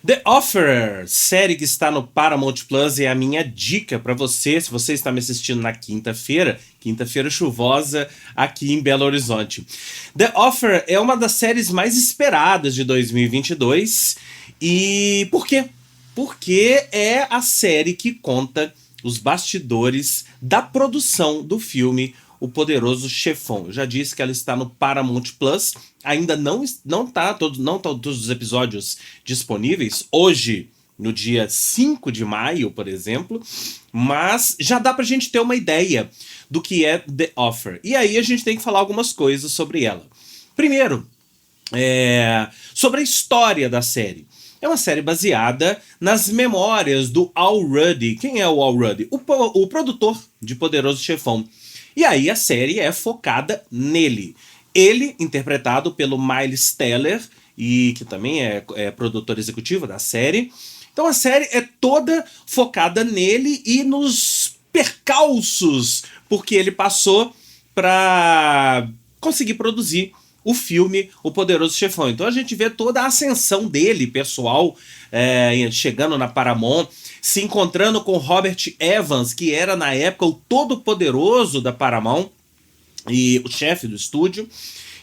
The Offer, série que está no Paramount Plus, é a minha dica para você, se você está me assistindo na quinta-feira chuvosa aqui em Belo Horizonte. The Offer é uma das séries mais esperadas de 2022. E por quê? Porque é a série que conta os bastidores da produção do filme O Poderoso Chefão. Eu já disse que ela está no Paramount Plus. Ainda não tá todos os episódios disponíveis. Hoje, no dia 5 de maio, por exemplo. Mas já dá pra gente ter uma ideia do que é The Offer. E aí a gente tem que falar algumas coisas sobre ela. Primeiro, sobre a história da série. É uma série baseada nas memórias do Al Ruddy. Quem é o Al Ruddy? O produtor de Poderoso Chefão. E aí a série é focada nele. Ele, interpretado pelo Miles Teller, e que também é produtor executivo da série. Então a série é toda focada nele e nos percalços porque ele passou para conseguir produzir o filme O Poderoso Chefão. Então a gente vê toda a ascensão dele, pessoal, chegando na Paramount, se encontrando com Robert Evans, que era na época o todo-poderoso da Paramount e o chefe do estúdio.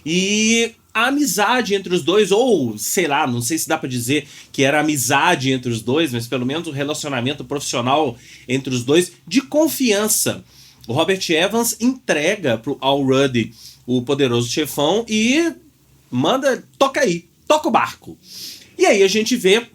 E a amizade entre os dois, ou sei lá, não sei se dá pra dizer que era amizade entre os dois, mas pelo menos o relacionamento profissional entre os dois de confiança. O Robert Evans entrega pro Al Ruddy o Poderoso Chefão e manda, toca aí, toca o barco. E aí a gente vê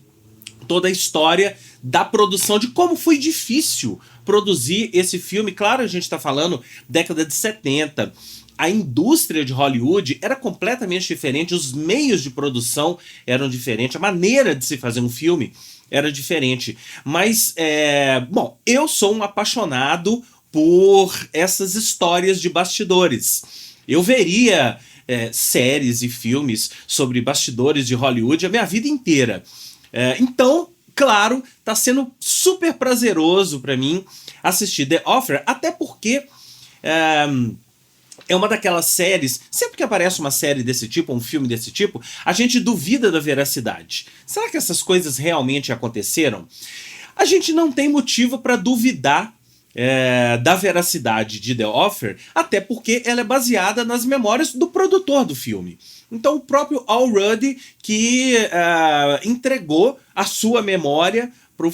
toda a história da produção, de como foi difícil produzir esse filme. Claro, a gente está falando década de 70. A indústria de Hollywood era completamente diferente, os meios de produção eram diferentes, a maneira de se fazer um filme era diferente. Mas, bom, eu sou um apaixonado por essas histórias de bastidores. Eu veria séries e filmes sobre bastidores de Hollywood a minha vida inteira. Então, claro, tá sendo super prazeroso para mim assistir The Offer, até porque é uma daquelas séries, sempre que aparece uma série desse tipo, um filme desse tipo, a gente duvida da veracidade. Será que essas coisas realmente aconteceram? A gente não tem motivo para duvidar da veracidade de The Offer, até porque ela é baseada nas memórias do produtor do filme. Então o próprio Al Ruddy que entregou a sua memória para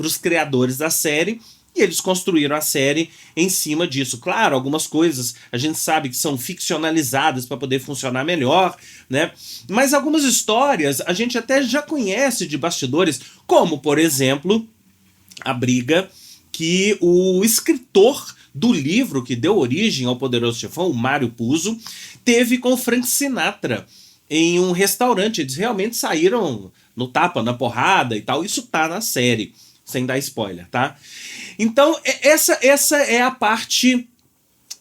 os criadores da série, e eles construíram a série em cima disso. Claro, algumas coisas a gente sabe que são ficcionalizadas para poder funcionar melhor, né? Mas algumas histórias a gente até já conhece de bastidores, como, por exemplo, a briga que o escritor do livro que deu origem ao Poderoso Chefão, o Mário Puzo, teve com Frank Sinatra em um restaurante. Eles realmente saíram no tapa, na porrada e tal. Isso tá na série, sem dar spoiler, tá? Então, essa é a parte,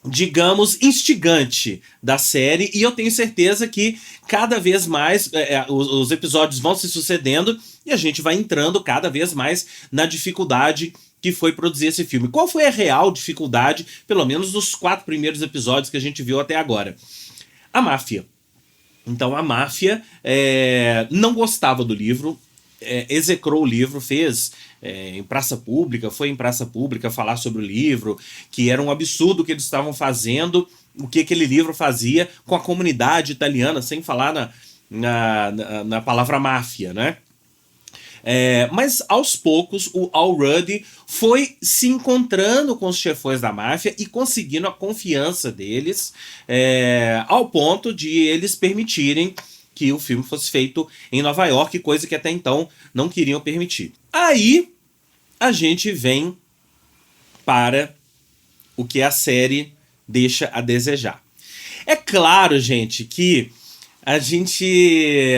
digamos, instigante da série, e eu tenho certeza que cada vez mais os episódios vão se sucedendo e a gente vai entrando cada vez mais na dificuldade que foi produzir esse filme. Qual foi a real dificuldade, pelo menos nos 4 primeiros episódios que a gente viu até agora? A máfia. Então a máfia não gostava do livro, execrou o livro, fez em praça pública, foi em praça pública falar sobre o livro, que era um absurdo o que eles estavam fazendo, o que aquele livro fazia com a comunidade italiana, sem falar na palavra máfia, né? Mas aos poucos o Al Ruddy foi se encontrando com os chefões da máfia e conseguindo a confiança deles, ao ponto de eles permitirem que o filme fosse feito em Nova York, coisa que até então não queriam permitir. Aí a gente vem para o que a série deixa a desejar. É claro, gente, que a gente...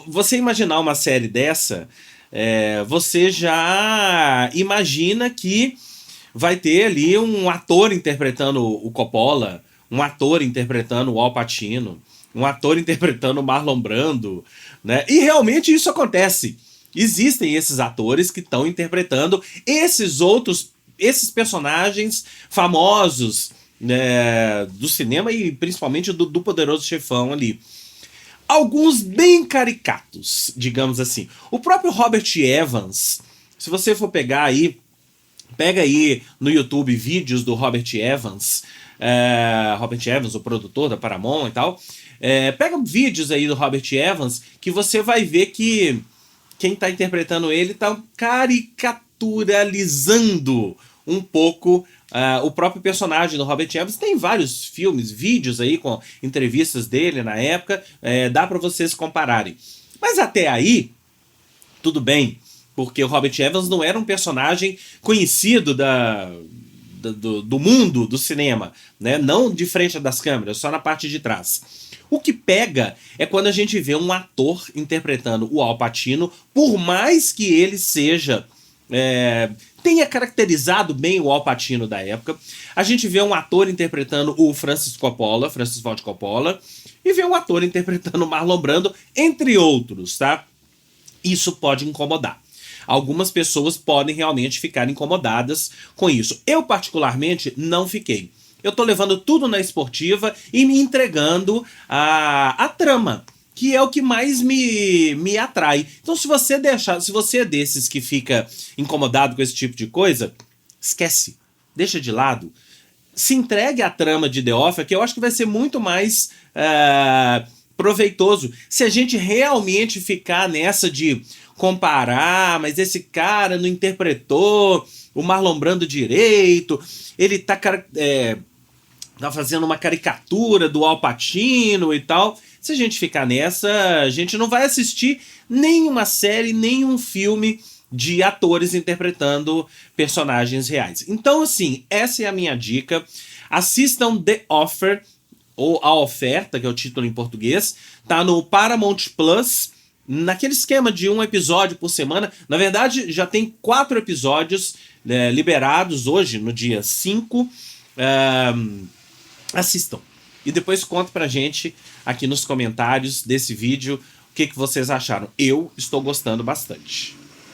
você imaginar uma série dessa, você já imagina que vai ter ali um ator interpretando o Coppola, um ator interpretando o Al Pacino, um ator interpretando o Marlon Brando, né? E realmente isso acontece. Existem esses atores que estão interpretando esses personagens famosos, né, do cinema e principalmente do Poderoso Chefão ali. alguns bem caricatos, digamos assim. O próprio Robert Evans, se você for pegar aí, pega aí no YouTube vídeos do Robert Evans, o produtor da Paramount e tal. Pega vídeos aí do Robert Evans que você vai ver que quem está interpretando ele está caricaturalizando um pouco o próprio personagem do Robert Evans. Tem vários filmes, vídeos aí com entrevistas dele na época, dá para vocês compararem. Mas até aí, tudo bem, porque o Robert Evans não era um personagem conhecido do mundo do cinema, né? Não de frente das câmeras, só na parte de trás. O que pega é quando a gente vê um ator interpretando o Al Pacino, por mais que ele seja... tenha caracterizado bem o Al Pacino da época. A gente vê um ator interpretando o Francis Ford Coppola, e vê um ator interpretando o Marlon Brando, entre outros, tá? Isso pode incomodar. Algumas pessoas podem realmente ficar incomodadas com isso. Eu, particularmente, não fiquei. Eu tô levando tudo na esportiva e me entregando a trama, que é o que mais me atrai. Então, se você é desses que fica incomodado com esse tipo de coisa, esquece, deixa de lado. Se entregue à trama de The Offer, que eu acho que vai ser muito mais proveitoso se a gente realmente ficar nessa de comparar, mas esse cara não interpretou o Marlon Brando direito, ele tá fazendo uma caricatura do Al Pacino e tal. Se a gente ficar nessa, a gente não vai assistir nenhuma série, nenhum filme de atores interpretando personagens reais. Então, assim, essa é a minha dica. Assistam The Offer, ou A Oferta, que é o título em português. Tá no Paramount Plus, naquele esquema de um episódio por semana. Na verdade, já tem 4 episódios liberados hoje, no dia 5. Assistam. E depois conta pra gente aqui nos comentários desse vídeo o que vocês acharam. Eu estou gostando bastante.